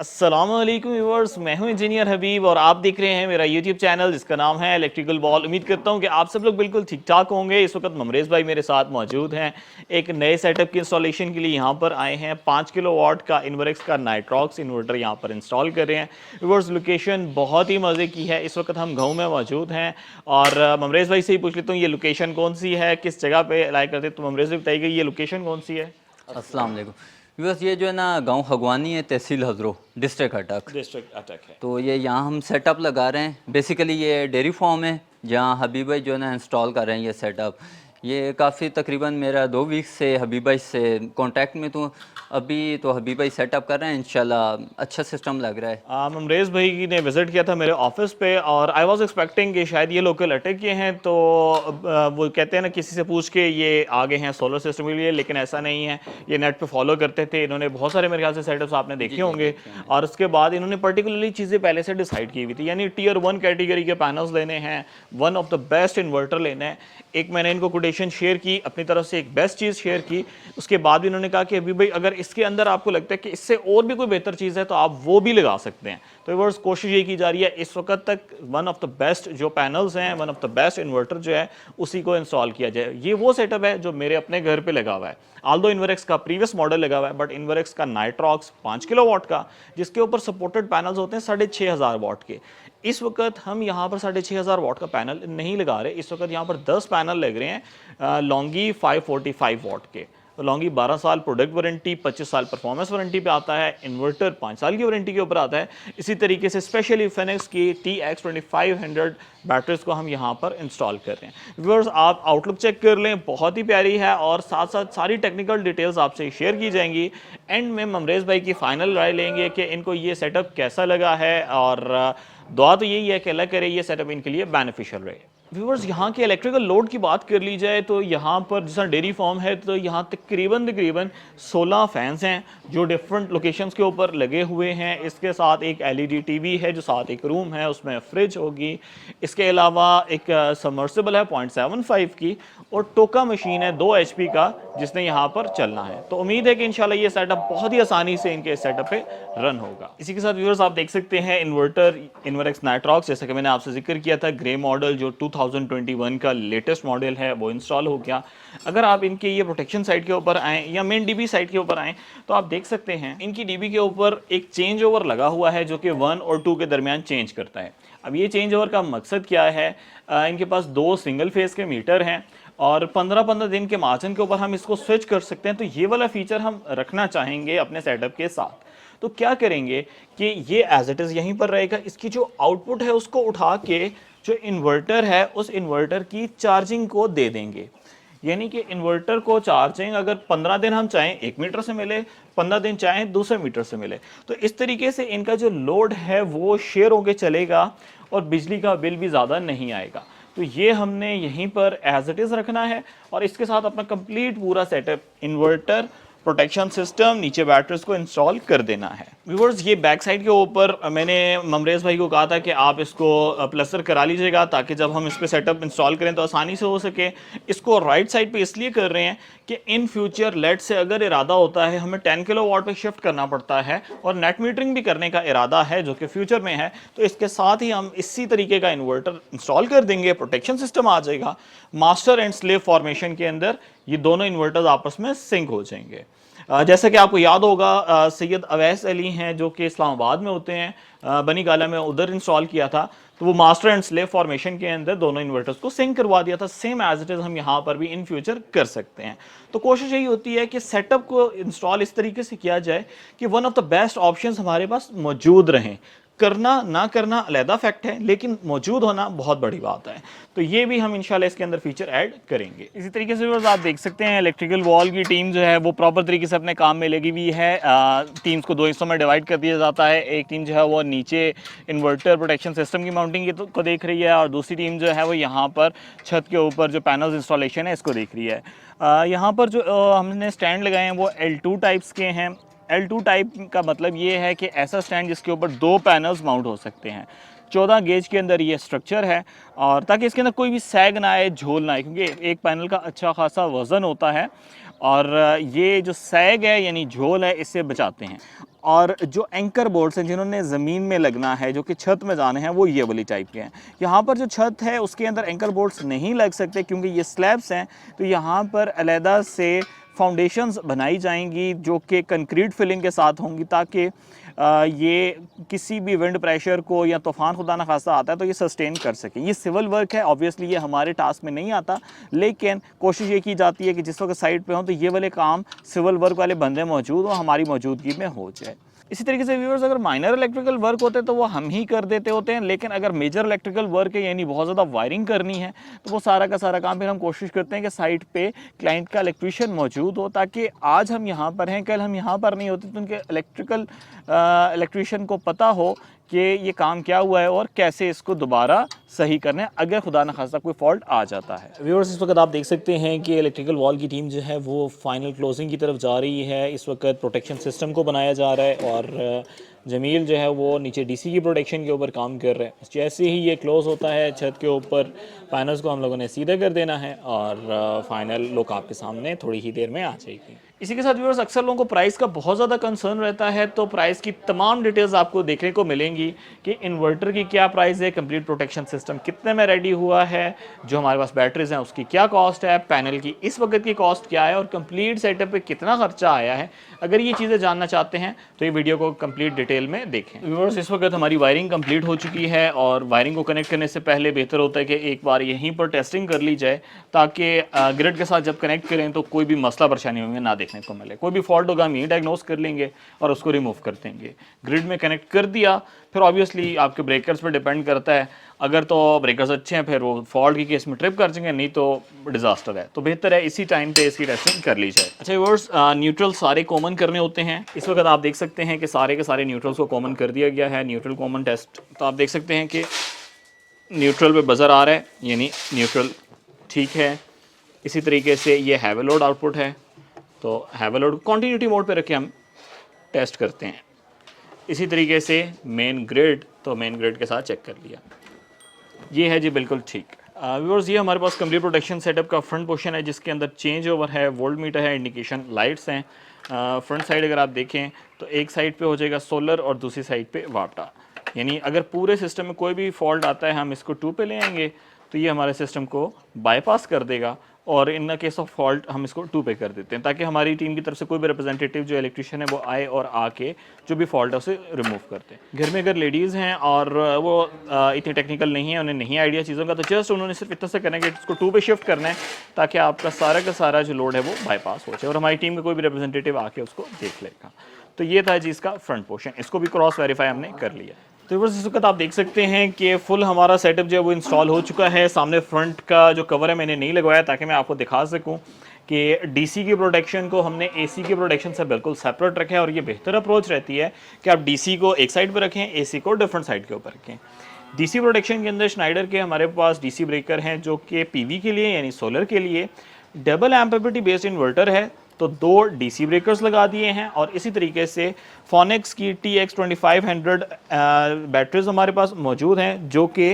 अस्सलामुअलैकुम व्यूअर्स, मैं हूं इंजीनियर हबीब और आप देख रहे हैं मेरा यूट्यूब चैनल जिसका नाम है इलेक्ट्रिकल बॉल। उम्मीद करता हूं कि आप सब लोग बिल्कुल ठीक ठाक होंगे। इस वक्त ममरेज़ भाई मेरे साथ मौजूद हैं। एक नए सेटअप की इंस्टॉलेशन के लिए यहां पर आए हैं। 5 किलोवाट का इन्वर्क्स का नाइट्रॉक्स इन्वर्टर यहां पर इंस्टॉल कर रहे हैं। व्यूअर्स, लोकेशन बहुत ही मज़े की है। इस वक्त हम गाँव में मौजूद हैं और ममरेज़ भाई से ही पूछ लेता हूँ ये लोकेशन कौन सी है, किस जगह पर लाइक करते। तो ममरेज़ भाई बताइएगा ये लोकेशन कौन सी है। अस्सलाम वालेकुम। बस ये जो है ना गांव हगवानी है, तहसील हज़रो, डिस्ट्रिक्ट अटक। डिस्ट्रिक्ट अटक है। तो ये यहाँ हम सेटअप लगा रहे हैं। बेसिकली ये डेयरी फार्म है जहाँ हबीब भाई जो है ना इंस्टॉल कर रहे हैं ये सेटअप। ये काफ़ी तकरीबन मेरा 2 वीक से हबीब भाई से कांटेक्ट में तो अभी तो हबीब भाई सेटअप कर रहे हैं। इंशाल्लाह अच्छा सिस्टम लग रहा है। ममरेज़ भाई ने विज़िट किया था मेरे ऑफिस पे और आई वाज एक्सपेक्टिंग कि शायद ये लोकल अटक के हैं। तो वो कहते हैं ना किसी से पूछ के ये आगे हैं सोलर सिस्टम के लिए, लेकिन ऐसा नहीं है। ये नेट पे फॉलो करते थे। इन्होंने बहुत सारे मेरे ख्याल से सेटअप्स आपने जी देखे जी होंगे देखे हैं। और उसके बाद इन्होंने पर्टिकुलरली चीज़ें पहले से डिसाइड की हुई थी। यानी टियर 1 कैटेगरी के पैनल्स लेने हैं, one of the best inverter लेना है। एक मैंने इनको कोटेशन शेयर की, अपनी तरफ से एक बेस्ट चीज़ शेयर की। उसके बाद भी इन्होंने कहा कि अभी भाई अगर इसके अंदर आपको लगता है कि इससे और भी कोई बेहतर चीज़ है तो आप वो भी लगा सकते हैं। तो व्यूअर्स, कोशिश ये की जा रही है इस वक्त तक वन ऑफ द बेस्ट जो पैनल्स हैं, one of the best inverter जो है उसी को इंस्टॉल किया जाए। ये वो सेटअप है जो मेरे अपने घर पे लगा हुआ है। आल्दो इन्वर्क्स का प्रीवियस मॉडल लगा हुआ है, बट इन्वर्क्स का नाइट्रॉक्स 5 किलोवाट का, जिसके ऊपर सपोर्टेड पैनल्स होते हैं 6500 वाट के। इस वक्त हम यहाँ पर 6500 वाट का पैनल नहीं लगा रहे। इस वक्त यहाँ पर 10 पैनल लग रहे हैं लॉन्गी 545 वाट के। तो लॉन्गी 12 साल प्रोडक्ट वारंटी, 25 साल परफॉर्मेंस वारंटी पे आता है। इन्वर्टर 5 साल की वारंटी के ऊपर आता है। इसी तरीके से स्पेशली फिनिक्स की TX2500 बैटरीज को हम यहाँ पर इंस्टॉल कर रहे हैं। व्यूअर्स, आप आउटलुक चेक कर लें, बहुत ही प्यारी है और साथ साथ सारी टेक्निकल डिटेल्स आपसे शेयर की जाएंगी। एंड में ममरेज़ भाई की फाइनल राय लेंगे कि इनको ये सेटअप कैसा लगा है और दुआ तो यही है कि अल्लाह करे ये सेटअप इनके लिए बेनिफिशियल रहे। व्यूअर्स, यहाँ के इलेक्ट्रिकल लोड की बात कर ली जाए तो यहाँ पर जैसा डेयरी फार्म है तो यहाँ तकरीबन 16 फैंस हैं जो डिफरेंट लोकेशंस के ऊपर लगे हुए हैं। इसके साथ एक LED टीवी है जो साथ एक रूम है, उसमें फ्रिज होगी। इसके अलावा एक सबमर्सिबल है 0.75 की और टोका मशीन है 2 HP का जिसने यहाँ पर चलना है। तो उम्मीद है कि इंशाल्लाह ये सेटअप बहुत ही आसानी से इनके सेटअप पे रन होगा। इसी के साथ व्यूअर्स, आप देख सकते हैं इन्वर्टर इन्वर्क्स नाइट्रॉक्स, जैसा कि मैंने आपसे जिक्र किया था, ग्रे मॉडल जो 2021 का लेटेस्ट मॉडल है वो इंस्टॉल हो गया। अगर आप इनके ये प्रोटेक्शन साइट के ऊपर आएँ या मेन DB साइट के ऊपर आएँ तो आप देख सकते हैं इनकी DB के ऊपर एक चेंज ओवर लगा हुआ है जो कि 1 और 2 के दरमियान चेंज करता है। अब ये चेंज ओवर का मकसद क्या है? इनके पास 2 सिंगल फेस के मीटर हैं और 15-15 दिन के मार्जिन के ऊपर हम इसको स्विच कर सकते हैं। तो ये वाला फीचर हम रखना चाहेंगे अपने सेटअप के साथ। तो क्या करेंगे कि ये एज इट इज़ यहीं पर रहेगा। इसकी जो आउटपुट है उसको उठा के जो इन्वर्टर है उस इन्वर्टर की चार्जिंग को दे देंगे। यानी कि इन्वर्टर को चार्जिंग अगर 15 दिन हम चाहें 1 मीटर से मिले, 15 दिन चाहें दूसरे मीटर से मिले, तो इस तरीके से इनका जो लोड है वो शेयर होके चलेगा और बिजली का बिल भी ज़्यादा नहीं आएगा। तो ये हमने यहीं पर एज इट इज़ रखना है और इसके साथ अपना कंप्लीट पूरा सेटअप इन्वर्टर प्रोटेक्शन सिस्टम नीचे बैटरीज को इंस्टॉल कर देना है। व्यूअर्स, ये बैक साइड के ऊपर मैंने ममरेज़ भाई को कहा था कि आप इसको प्लस्तर करा लीजिएगा ताकि जब हम इस पर सेटअप इंस्टॉल करें तो आसानी से हो सके। इसको राइट साइड पे इसलिए कर रहे हैं कि इन फ्यूचर लेट से अगर इरादा होता है हमें 10 किलोवाट पे शिफ्ट करना पड़ता है और नेट मीटरिंग भी करने का इरादा है जो कि फ्यूचर में है, तो इसके साथ ही हम इसी तरीके का इन्वर्टर इंस्टॉल कर देंगे। प्रोटेक्शन सिस्टम आ जाएगा। मास्टर एंड स्लेव फॉर्मेशन के अंदर ये दोनों इन्वर्टर्स आपस में सिंक हो जाएंगे। जैसा कि आपको याद होगा, सैयद अवैस अली हैं जो कि इस्लामाबाद में होते हैं, बनी गाला में, उधर इंस्टॉल किया था। तो वो मास्टर एंड स्लेव फॉर्मेशन के अंदर दोनों इन्वर्टर्स को सिंक करवा दिया था। सेम एज इट इज़ हम यहाँ पर भी इन फ्यूचर कर सकते हैं। तो कोशिश यही होती है कि सेटअप को इंस्टॉल इस तरीके से किया जाए कि one of the best options हमारे पास मौजूद रहें। करना ना करना अलहदा फैक्ट है, लेकिन मौजूद होना बहुत बड़ी बात है। तो ये भी हम इंशाल्लाह इसके अंदर फीचर ऐड करेंगे। इसी तरीके से आप देख सकते हैं इलेक्ट्रिकल वॉल की टीम जो है वो प्रॉपर तरीके से अपने काम में लगी हुई है। टीम्स को 2 हिस्सों में डिवाइड कर दिया जाता है। एक टीम जो है वो नीचे इन्वर्टर प्रोटेक्शन सिस्टम की माउंटिंग को देख रही है और दूसरी टीम जो है वो यहाँ पर छत के ऊपर जो पैनल्स इंस्टॉलेशन है इसको देख रही है। यहाँ पर जो हमने स्टैंड लगाए हैं वो L2 टाइप्स के हैं। L2 टाइप का मतलब ये है कि ऐसा स्टैंड जिसके ऊपर 2 पैनल्स माउंट हो सकते हैं। 14 गेज के अंदर ये स्ट्रक्चर है और ताकि इसके अंदर कोई भी सैग ना आए, झोल ना आए, क्योंकि एक पैनल का अच्छा खासा वज़न होता है और ये जो सैग है यानी झोल है इससे बचाते हैं। और जो एंकर बोल्ट्स हैं जिन्होंने ज़मीन में लगना है, जो कि छत में जाने हैं, वो ये वाली टाइप के हैं। यहाँ पर जो छत है उसके अंदर एंकर बोल्ट्स नहीं लग सकते क्योंकि ये स्लैब्स हैं, तो यहाँ पर अलहदा से फाउंडेशंस बनाई जाएंगी जो कि कंक्रीट फिलिंग के साथ होंगी, ताकि ये किसी भी विंड प्रेशर को या तूफ़ान खुदा न खास्ता आता है तो ये सस्टेन कर सके। ये सिविल वर्क है, ऑब्वियसली ये हमारे टास्क में नहीं आता, लेकिन कोशिश ये की जाती है कि जिस वक्त साइट पे हों तो ये वाले काम सिविल वर्क वाले बंदे मौजूद हों, हमारी मौजूदगी में हो जाए। इसी तरीके से व्यूअर्स, अगर माइनर इलेक्ट्रिकल वर्क होते तो वो हम ही कर देते होते हैं, लेकिन अगर मेजर इलेक्ट्रिकल वर्क है यानी बहुत ज़्यादा वायरिंग करनी है तो वो सारा का सारा काम फिर हम कोशिश करते हैं कि साइट पे क्लाइंट का इलेक्ट्रीशियन मौजूद हो, ताकि आज हम यहाँ पर हैं, कल हम यहाँ पर नहीं होते तो उनके इलेक्ट्रीशियन को पता हो कि ये काम क्या हुआ है और कैसे इसको दोबारा सही करना है अगर खुदा न खास्ता कोई फॉल्ट आ जाता है। व्यूअर्स, इस वक्त आप देख सकते हैं कि इलेक्ट्रिकल वॉल की टीम जो है वो फाइनल क्लोजिंग की तरफ जा रही है। इस वक्त प्रोटेक्शन सिस्टम को बनाया जा रहा है और जमील जो है वो नीचे डीसी की प्रोटेक्शन के ऊपर काम कर रहे हैं। जैसे ही ये क्लोज होता है छत के ऊपर पैनल्स को हम लोगों ने सीधा कर देना है और फाइनल लुक आपके सामने थोड़ी ही देर में आ जाएगी। इसी के साथ व्यूअर्स, अक्सर लोगों को प्राइस का बहुत ज़्यादा कंसर्न रहता है, तो प्राइस की तमाम डिटेल्स आपको देखने को मिलेंगी कि इन्वर्टर की क्या प्राइस है, कंप्लीट प्रोटेक्शन सिस्टम कितने में रेडी हुआ है, जो हमारे पास बैटरीज हैं उसकी क्या कॉस्ट है, पैनल की इस वक्त की कॉस्ट क्या है और कंप्लीट सेटअप पे कितना खर्चा आया है। अगर ये चीज़ें जानना चाहते हैं तो ये वीडियो को कंप्लीट डिटेल में देखें। व्यूअर्स, इस वक्त हमारी वायरिंग कंप्लीट हो चुकी है और वायरिंग को कनेक्ट करने से पहले बेहतर होता है कि एक बार यहीं पर टेस्टिंग कर ली जाए, ताकि ग्रिड के साथ जब कनेक्ट करें तो कोई भी मसला परेशानी होंगे ना देखने को मिले। कोई भी फॉल्ट होगा हम यहीं डायग्नोस कर लेंगे और उसको रिमूव कर देंगे। ग्रिड में कनेक्ट कर दिया, फिर ऑब्वियसली आपके ब्रेकर्स पर डिपेंड करता है, अगर तो ब्रेकर्स अच्छे हैं फिर वो फॉल्ट की केस में ट्रिप कर देंगे, नहीं तो डिजास्टर है। तो बेहतर है इसी टाइम पे इसकी टेस्टिंग कर ली जाए। अच्छा व्यूअर्स, न्यूट्रल सारे कॉमन करने होते हैं। इस वक्त आप देख सकते हैं कि सारे के सारे न्यूट्रल्स को कॉमन कर दिया गया है। न्यूट्रल कॉमन टेस्ट, तो आप देख सकते हैं कि न्यूट्रल पे बजर आ रहा है, यानी न्यूट्रल ठीक है। इसी तरीके से ये हैवी लोड आउटपुट है, तो हैवी लोड कॉन्टीन्यूटी मोड पे रखे हम टेस्ट करते हैं। इसी तरीके से मेन ग्रिड, तो मेन ग्रिड के साथ चेक कर लिया, ये है जी बिल्कुल ठीक। व्यूअर्स, ये हमारे पास कंप्लीट प्रोटेक्शन सेटअप का फ्रंट पोर्शन है जिसके अंदर चेंज ओवर है, वोल्ट मीटर है, इंडिकेशन लाइट्स हैं। फ्रंट साइड अगर आप देखें तो एक साइड पे हो जाएगा सोलर और दूसरी साइड पे वाटा, यानी अगर पूरे सिस्टम में कोई भी फॉल्ट आता है हम इसको 2 पे ले आएंगे तो ये हमारे सिस्टम को बाईपास कर देगा और इन केस ऑफ फॉल्ट हम इसको 2 पे कर देते हैं, ताकि हमारी टीम की तरफ से कोई भी रिप्रेजेंटेटिव जो इलेक्ट्रिशियन है वो आए और आके जो भी फॉल्ट है उसे रिमूव करते हैं। घर में अगर लेडीज़ हैं और वो इतनी टेक्निकल नहीं है, उन्हें नहीं आइडिया चीज़ों का, तो जस्ट उन्होंने सिर्फ इतना से करना है कि इसको 2 पे शिफ्ट करना है ताकि आपका सारा का सारा जो लोड है वो बाईपास हो जाए और हमारी टीम का कोई भी रिप्रेजेंटेटिव आके उसको देख लेगा। तो ये था जी इसका फ्रंट पोर्शन, इसको भी क्रॉस वेरीफाई हमने कर लिया। तो बस इस वक्त आप देख सकते हैं कि फुल हमारा सेटअप जो है वो इंस्टॉल हो चुका है। सामने फ्रंट का जो कवर है मैंने नहीं लगवाया ताकि मैं आपको दिखा सकूं कि डीसी की प्रोटेक्शन को हमने एसी की प्रोटेक्शन से बिल्कुल सेपरेट रखा है और ये बेहतर अप्रोच रहती है कि आप डीसी को एक साइड पर रखें, एसी को डिफरेंट साइड के ऊपर रखें। डीसी प्रोटेक्शन के अंदर स्नाइडर के हमारे पास डीसी ब्रेकर हैं जो कि पीवी के लिए यानी सोलर के लिए, डबल एम्पेबिलिटी बेस्ड इन्वर्टर है तो 2 डीसी ब्रेकर्स लगा दिए हैं और इसी तरीके से फोनेक्स की TX2500 बैटरीज हमारे पास मौजूद हैं जो कि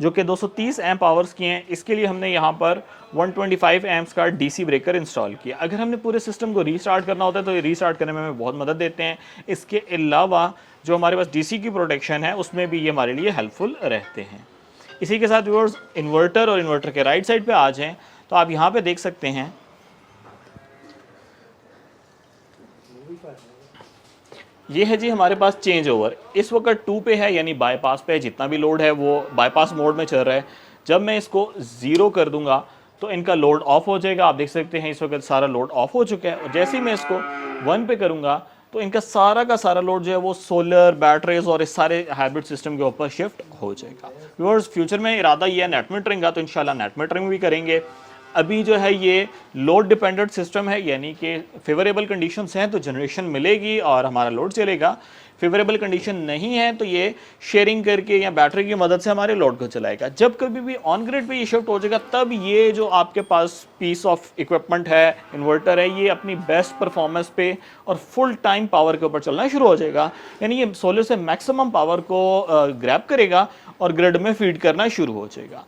230 एम्प आवर्स की हैं। इसके लिए हमने यहाँ पर 125 एम्प्स का डीसी ब्रेकर इंस्टॉल किया। अगर हमने पूरे सिस्टम को रीस्टार्ट करना होता है तो ये रीस्टार्ट करने में हमें बहुत मदद देते हैं। इसके अलावा जो हमारे पास डीसी की प्रोटेक्शन है उसमें भी ये हमारे लिए हेल्पफुल रहते हैं। इसी के साथ व्यूअर्स, इन्वर्टर और इन्वर्टर के राइट साइड पर आ जाएँ तो आप यहाँ पर देख सकते हैं ये है जी हमारे पास चेंज ओवर। इस वक्त 2 पे है यानी बाईपास पे है, जितना भी लोड है वो बाईपास मोड में चल रहा है। जब मैं इसको 0 कर दूंगा तो इनका लोड ऑफ हो जाएगा। आप देख सकते हैं इस वक्त सारा लोड ऑफ हो चुका है और जैसे ही मैं इसको 1 पे करूंगा तो इनका सारा का सारा लोड जो है वो सोलर, बैटरीज और इस सारे हाइब्रिड सिस्टम के ऊपर शिफ्ट हो जाएगा। व्यूअर्स, फ्यूचर में इरादा ये है नेट मीटरिंग का, तो इंशाल्लाह नेट मीटरिंग भी करेंगे। अभी जो है ये लोड डिपेंडेंट सिस्टम है, यानी कि फेवरेबल कंडीशंस हैं तो जनरेशन मिलेगी और हमारा लोड चलेगा। फेवरेबल कंडीशन नहीं है तो ये शेयरिंग करके या बैटरी की मदद से हमारे लोड को चलाएगा। जब कभी भी ऑन ग्रिड पे ये शिफ्ट हो जाएगा तब ये जो आपके पास पीस ऑफ इक्विपमेंट है, इन्वर्टर है, ये अपनी बेस्ट परफॉर्मेंस पे और फुल टाइम पावर के ऊपर चलना शुरू हो जाएगा। यानी ये सोलर से मैक्सिमम पावर को ग्रैब करेगा और ग्रिड में फीड करना शुरू हो जाएगा।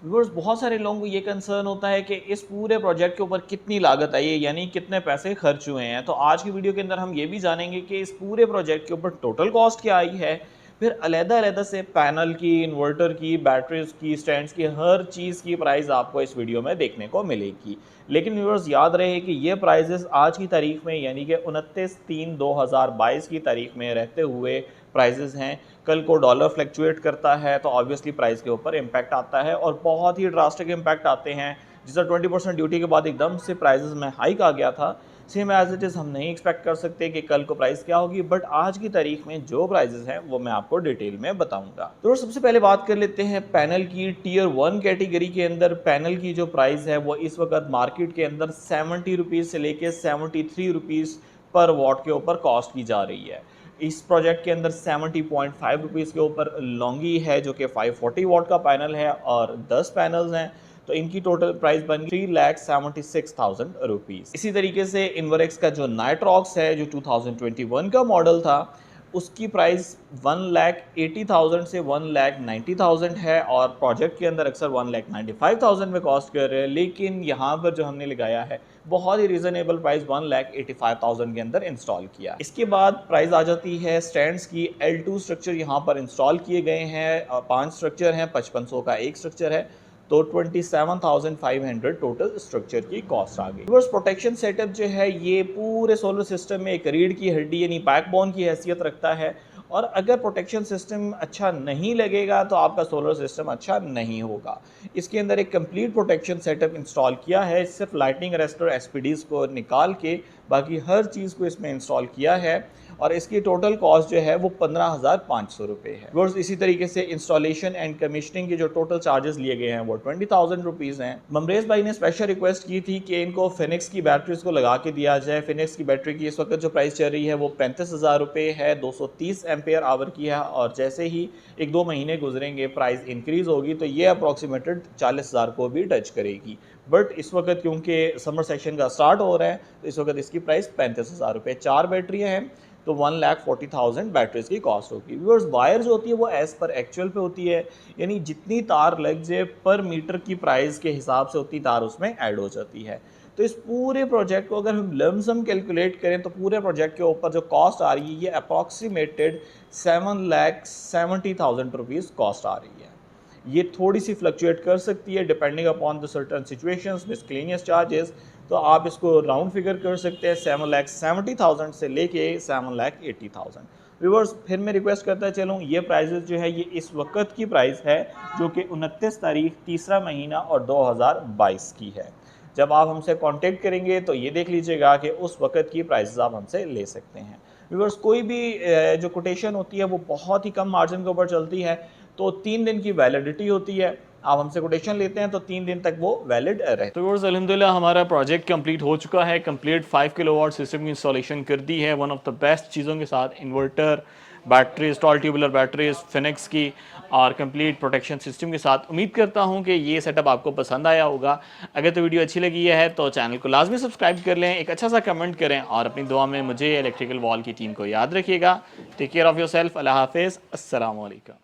व्यूअर्स, बहुत सारे लोगों को ये कंसर्न होता है कि इस पूरे प्रोजेक्ट के ऊपर कितनी लागत आई है, यानी कितने पैसे खर्च हुए हैं। तो आज की वीडियो के अंदर हम ये भी जानेंगे कि इस पूरे प्रोजेक्ट के ऊपर टोटल कॉस्ट क्या आई है, फिर अलग-अलग से पैनल की, इन्वर्टर की, बैटरीज की, स्टैंड्स की, हर चीज़ की प्राइस आपको इस वीडियो में देखने को मिलेगी। लेकिन व्यूअर्स, याद रहे कि ये प्राइजेस आज की तारीख में यानी कि 29/3/2022 की तारीख में रहते हुए प्राइजेस हैं। कल को डॉलर फ्लक्चुएट करता है तो ऑब्वियसली प्राइस के ऊपर इम्पैक्ट आता है और बहुत ही ड्रास्टिक इम्पैक्ट आते हैं। जिस तरह 20% ड्यूटी के बाद एकदम से प्राइसेस में हाइक आ गया था, सेम एज इट इज़ हम नहीं एक्सपेक्ट कर सकते कि कल को प्राइस क्या होगी, बट आज की तारीख में जो प्राइसेस हैं वो मैं आपको डिटेल में बताऊंगा। तो सबसे पहले बात कर लेते हैं पैनल की। टियर 1 कैटेगरी के अंदर पैनल की जो प्राइस है वो इस वक्त मार्केट के अंदर 70 रुपीज़ से लेके 73 रुपीज़ पर वॉट के ऊपर कॉस्ट की जा रही है। इस प्रोजेक्ट के अंदर 70.5 रुपीज़ के ऊपर लॉन्गी है जो कि 540 वॉट का पैनल है और 10 पैनल्स हैं, तो इनकी टोटल प्राइस बन गई 3,76,000 रुपीज़। इसी तरीके से इन्वरेक्स का जो नाइट्रॉक्स है जो 2021 का मॉडल था, उसकी प्राइस 1,80,000 से 1,90,000 है और प्रोजेक्ट के अंदर अक्सर 1,95,000 में कॉस्ट कर रहे हैं, लेकिन यहाँ पर जो हमने लगाया है बहुत ही रीजनेबल प्राइस 1,85,000 के अंदर इंस्टॉल किया। इसके बाद प्राइस आ जाती है स्टैंड्स की। L2 स्ट्रक्चर यहाँ पर इंस्टॉल किए गए हैं और 5 स्ट्रक्चर हैं, 5500 का एक स्ट्रक्चर है, तो 27,500 टोटल स्ट्रक्चर की कॉस्ट आ गई। रिवर्स प्रोटेक्शन सेटअप जो है ये पूरे सोलर सिस्टम में एक रीढ़ की हड्डी यानी बैकबोन की हैसियत रखता है, और अगर प्रोटेक्शन सिस्टम अच्छा नहीं लगेगा तो आपका सोलर सिस्टम अच्छा नहीं होगा। इसके अंदर एक कंप्लीट प्रोटेक्शन सेटअप इंस्टॉल किया है, सिर्फ लाइटनिंग अरेस्टर एसपीडीज़ को निकाल के बाकी हर चीज़ को इसमें इंस्टॉल किया है और इसकी टोटल कॉस्ट जो है वो 15,500 रुपये है। वर्स, इसी तरीके से इंस्टॉलेशन एंड कमीशनिंग के जो टोटल चार्जेस लिए गए हैं वो 20,000 रुपीज़ हैं। ममरेज भाई ने स्पेशल रिक्वेस्ट की थी कि इनको फिनिक्स की बैटरीज को लगा के दिया जाए। फिनिक्स की बैटरी की इस वक्त जो प्राइस चल रही है वो 35,000 रुपये है, 230 एम्पेयर आवर की है, और जैसे ही 1-2 महीने गुजरेंगे प्राइस इंक्रीज़ होगी तो ये अप्रॉक्सीमेटेड 40,000 को भी टच करेगी। बट इस वक्त क्योंकि समर सेशन का स्टार्ट हो रहा है तो इस वक्त इसकी प्राइस 35,000 रुपये। 4 बैटरियाँ हैं तो 1,40,000 बैटरीज की कॉस्ट होगी। व्यूअर्स, वायर जो होती है वो एज़ पर एक्चुअल पे होती है, यानी जितनी तार लग जाए पर मीटर की प्राइस के हिसाब से उतनी तार उसमें ऐड हो जाती है। तो इस पूरे प्रोजेक्ट को अगर हम लमसम कैलकुलेट करें तो पूरे प्रोजेक्ट के ऊपर जो कॉस्ट आ रही है ये अप्रॉक्सीमेटेड 7,70,000 रुपीज़ कॉस्ट आ रही है। ये थोड़ी सी फ्लक्चुएट कर सकती है depending upon the certain situations, miscellaneous charges, तो आप इसको राउंड फिगर कर सकते हैं 7,70,000 से लेके 7,80,000। व्यूअर्स, फिर मैं रिक्वेस्ट करता चलूँ, ये प्राइजेस जो है ये इस वक्त की प्राइस है जो कि 29 तारीख 3रा महीना और 2022 की है। जब आप हमसे कांटेक्ट करेंगे तो ये देख लीजिएगा कि उस वक्त की प्राइसेस आप हमसे ले सकते हैं। व्यूअर्स, कोई भी जो कोटेशन होती है वो बहुत ही कम मार्जिन के ऊपर चलती है, तो 3 दिन की वैलिडिटी होती है। आप हमसे कोटेशन लेते हैं तो 3 दिन तक वो वैलिड रहता है। तो व्यूअर्स, अल्हम्दुलिल्लाह हमारा प्रोजेक्ट कंप्लीट हो चुका है। कंप्लीट 5 किलोवाट सिस्टम की इंस्टॉलेशन कर दी है, वन ऑफ द बेस्ट चीज़ों के साथ, inverter, batteries, toll tubular batteries Phoenix की, और कंप्लीट प्रोटेक्शन सिस्टम के साथ। उम्मीद करता हूँ कि ये सेटअप आपको पसंद आया होगा। अगर तो वीडियो अच्छी लगी है तो चैनल को लाजमी सब्सक्राइब कर लें, एक अच्छा सा कमेंट करें और अपनी दुआ में मुझे इलेक्ट्रिकल वॉल की टीम को याद रखिएगा। Take care of yourself. अल्लाह हाफिज़। अस्सलाम वालेकुम।